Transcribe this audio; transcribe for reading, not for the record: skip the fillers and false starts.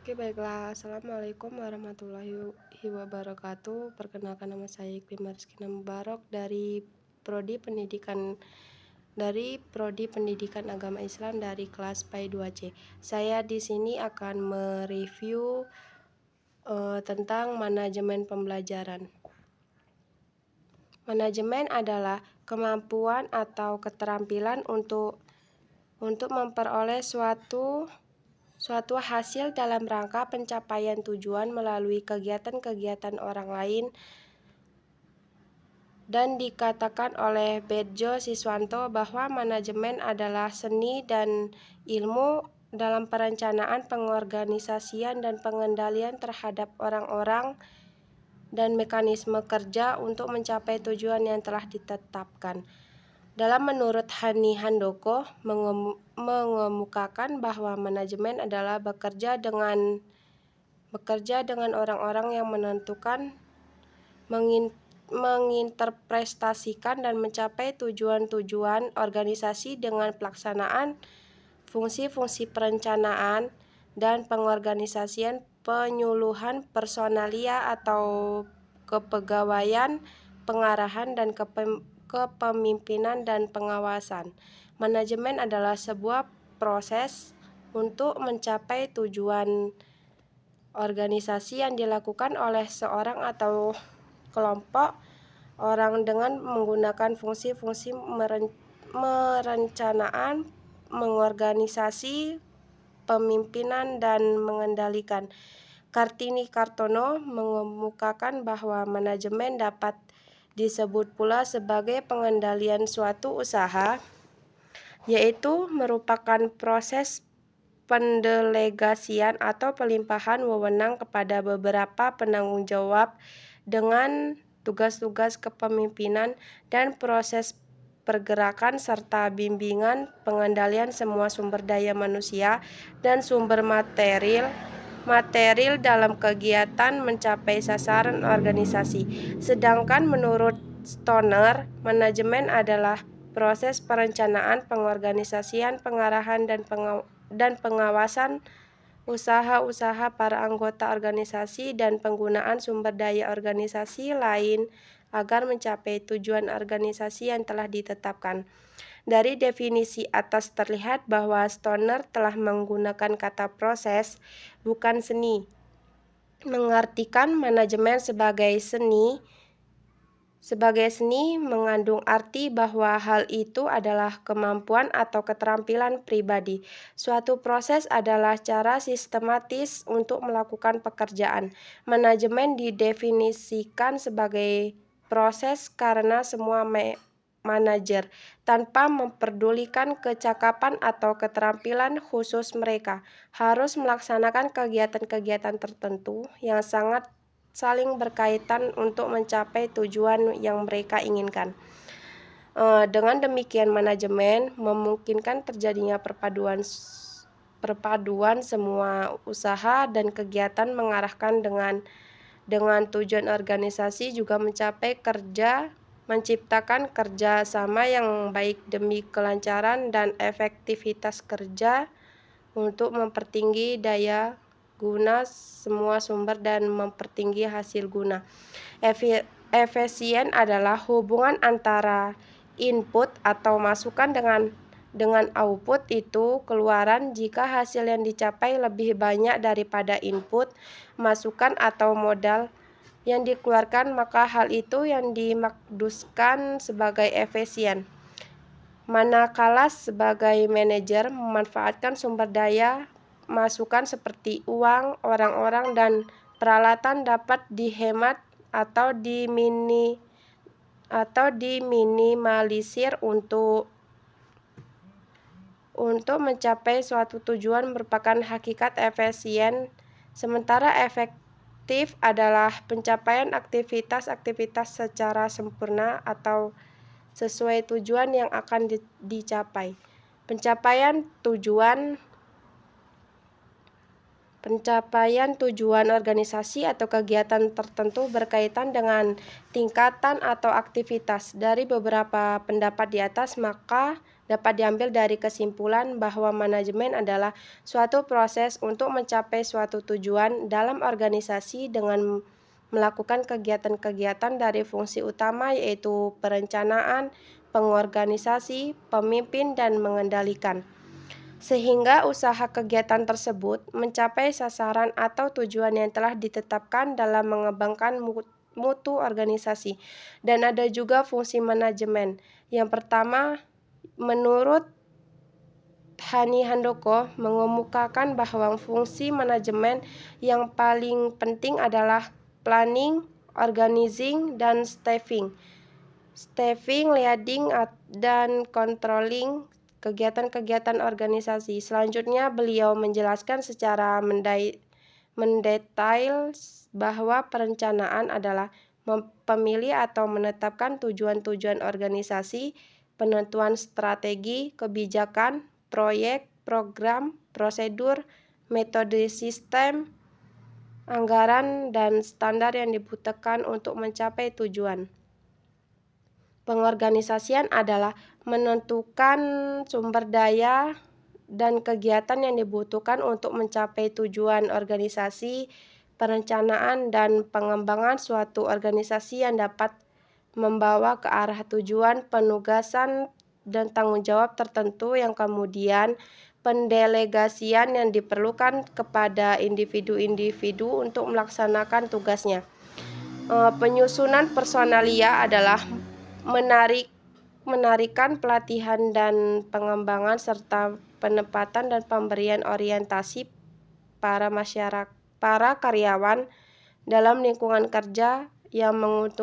Oke, baiklah. Assalamualaikum warahmatullahi wabarakatuh. Perkenalkan, nama saya Iklim Rizkina Mubarok Prodi Pendidikan Agama Islam dari kelas PAI 2C. Saya di sini akan mereview tentang manajemen pembelajaran. Manajemen adalah kemampuan atau keterampilan untuk memperoleh suatu hasil dalam rangka pencapaian tujuan melalui kegiatan-kegiatan orang lain, dan dikatakan oleh Bedjo Siswanto bahwa manajemen adalah seni dan ilmu dalam perencanaan, pengorganisasian, dan pengendalian terhadap orang-orang dan mekanisme kerja untuk mencapai tujuan yang telah ditetapkan. Menurut Hani Handoko mengemukakan bahwa manajemen adalah bekerja dengan orang-orang yang menentukan, menginterpretasikan, dan mencapai tujuan-tujuan organisasi dengan pelaksanaan fungsi-fungsi perencanaan dan pengorganisasian, penyuluhan, personalia atau kepegawaian, pengarahan, dan kepemimpinan dan pengawasan. Manajemen adalah sebuah proses untuk mencapai tujuan organisasi yang dilakukan oleh seorang atau kelompok orang dengan menggunakan fungsi-fungsi merencanaan, mengorganisasi, pemimpinan, dan mengendalikan. Kartini Kartono mengemukakan bahwa manajemen dapat disebut pula sebagai pengendalian suatu usaha, yaitu merupakan proses pendelegasian atau pelimpahan wewenang kepada beberapa penanggung jawab dengan tugas-tugas kepemimpinan dan proses pergerakan serta bimbingan pengendalian semua sumber daya manusia dan sumber material dalam kegiatan mencapai sasaran organisasi. Sedangkan menurut Stoner, manajemen adalah proses perencanaan, pengorganisasian, pengarahan, dan pengawasan usaha-usaha para anggota organisasi dan penggunaan sumber daya organisasi lain agar mencapai tujuan organisasi yang telah ditetapkan. Dari definisi atas terlihat bahwa Stoner telah menggunakan kata proses, bukan seni, mengartikan manajemen sebagai seni mengandung arti bahwa hal itu adalah kemampuan atau keterampilan pribadi. Suatu proses adalah cara sistematis untuk melakukan pekerjaan. Manajemen didefinisikan sebagai proses karena semua manajer, tanpa memperdulikan kecakapan atau keterampilan khusus mereka, harus melaksanakan kegiatan-kegiatan tertentu yang saling berkaitan untuk mencapai tujuan yang mereka inginkan. Dengan demikian, manajemen memungkinkan terjadinya perpaduan semua usaha dan kegiatan mengarahkan dengan tujuan organisasi juga menciptakan kerja sama yang baik demi kelancaran dan efektivitas kerja untuk mempertinggi daya guna semua sumber dan mempertinggi hasil guna. Efisien adalah hubungan antara input atau masukan dengan output, itu keluaran. Jika hasil yang dicapai lebih banyak daripada input, masukan atau modal yang dikeluarkan, maka hal itu yang dimaksudkan sebagai efisien. Manakala sebagai manajer memanfaatkan sumber daya masukan seperti uang, orang-orang, dan peralatan dapat dihemat atau diminimalisir untuk mencapai suatu tujuan merupakan hakikat efisien. Sementara efektif adalah pencapaian aktivitas-aktivitas secara sempurna atau sesuai tujuan yang akan dicapai. Pencapaian tujuan Pencapaian tujuan organisasi atau kegiatan tertentu berkaitan dengan tingkatan atau aktivitas. Dari beberapa pendapat di atas, maka dapat diambil dari kesimpulan bahwa manajemen adalah suatu proses untuk mencapai suatu tujuan dalam organisasi dengan melakukan kegiatan-kegiatan dari fungsi utama yaitu perencanaan, pengorganisasi, pemimpin, dan mengendalikan. Sehingga usaha kegiatan tersebut mencapai sasaran atau tujuan yang telah ditetapkan dalam mengembangkan mutu organisasi. Dan ada juga fungsi manajemen. Yang pertama, menurut Hani Handoko mengemukakan bahwa fungsi manajemen yang paling penting adalah planning, organizing, dan staffing. Staffing, leading, dan controlling kegiatan-kegiatan organisasi. Selanjutnya, beliau menjelaskan secara mendetail bahwa perencanaan adalah memilih atau menetapkan tujuan-tujuan organisasi, penentuan strategi, kebijakan, proyek, program, prosedur, metode sistem, anggaran, dan standar yang dibutuhkan untuk mencapai tujuan. Pengorganisasian adalah menentukan sumber daya dan kegiatan yang dibutuhkan untuk mencapai tujuan organisasi, perencanaan dan pengembangan suatu organisasi yang dapat membawa ke arah tujuan, penugasan, dan tanggung jawab tertentu yang kemudian pendelegasian yang diperlukan kepada individu-individu untuk melaksanakan tugasnya. Penyusunan personalia adalah menarikan pelatihan dan pengembangan serta penempatan dan pemberian orientasi para karyawan dalam lingkungan kerja yang menguntungkan